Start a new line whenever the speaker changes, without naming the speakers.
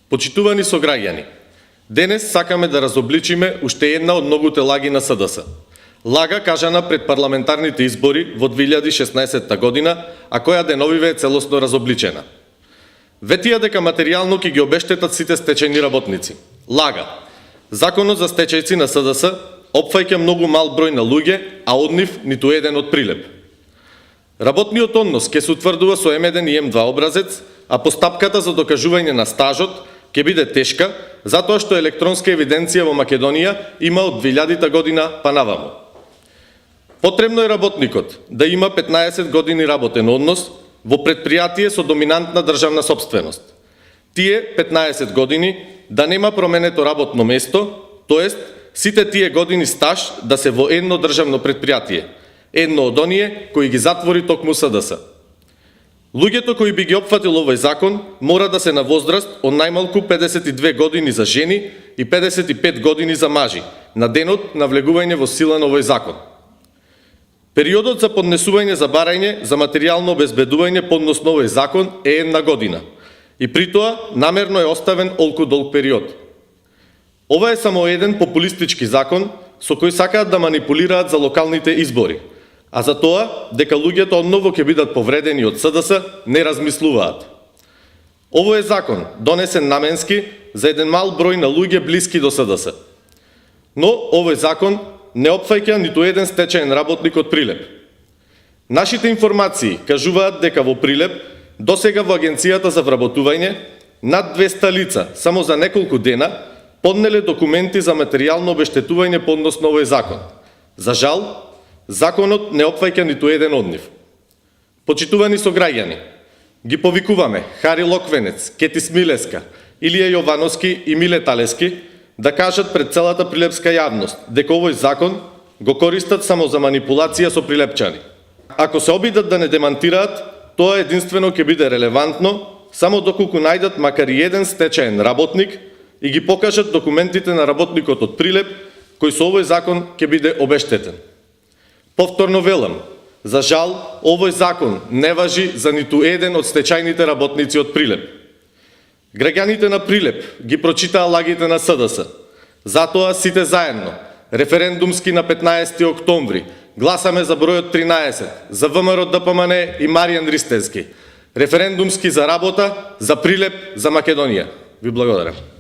Почитувани сограѓани, денес сакаме да разобличиме уште една од многуте лаги на СДС. Лага кажана пред парламентарните избори во 2016 година, а која деновиве е целосно разобличена. Ветија дека материјално ќе ги обештетат сите стечајни работници. Лага. Законот за стечајци на СДС опфаќа многу мал број на луѓе, а од нив ниту еден од прилеп. Работниот однос ќе се утврдува со М1 и М2 образец, а постапката за докажување на стажот ќе биде тешка, затоа што електронска евиденција во Македонија има од 2000 година па наваму. Потребно е работникот да има 15 години работен однос во предпријатие со доминантна државна сопственост. Тие 15 години да нема променето работно место, тоест сите тие години стаж да се во едно државно предпријатие, едно од оние кои ги затвори токму СДС. Луѓето кои би ги опфатил овој закон мора да се на возраст од најмалку 52 години за жени и 55 години за мажи на денот на влегување во сила на овој закон. Периодот за поднесување за барање за материјално обезбедување по однос на овој закон е една година и при тоа намерно е оставен олку долг период. Ова е само еден популистички закон со кој сакаат да манипулираат за локалните избори, а за тоа дека луѓето одново ќе бидат повредени од СДС не размислуваат. Овој е закон донесен наменски за еден мал број на луѓе блиски до СДС. Но овој закон не опфаќа ниту еден стечаен работник од Прилеп. Нашите информации кажуваат дека во Прилеп досега во Агенцијата за вработување над 200 лица само за неколку дена поднеле документи за материјално обештетување по однос на овој закон. За жал, законот не опфаќа ниту еден од нив. Почитувани сограѓани, ги повикуваме Хари Локвенец, Кети Смилеска, Илија Јовановски и Миле Талески да кажат пред целата прилепска јавност дека овој закон го користат само за манипулација со прилепчани. Ако се обидат да не демантираат, тоа единствено ќе биде релевантно само доколку најдат макар и еден стечаен работник и ги покажат документите на работникот од Прилеп кој со овој закон ќе биде обештетен. Повторно велам, за жал, овој закон не важи за ниту еден од стечајните работници од Прилеп. Граѓаните на Прилеп ги прочитаа лагите на СДС. Затоа сите заедно, референдумски на 15 октомври, гласаме за бројот 13, за ВМРО ДПМН и Маријан Ристевски. Референдумски за работа, за Прилеп, за Македонија. Ви благодарам.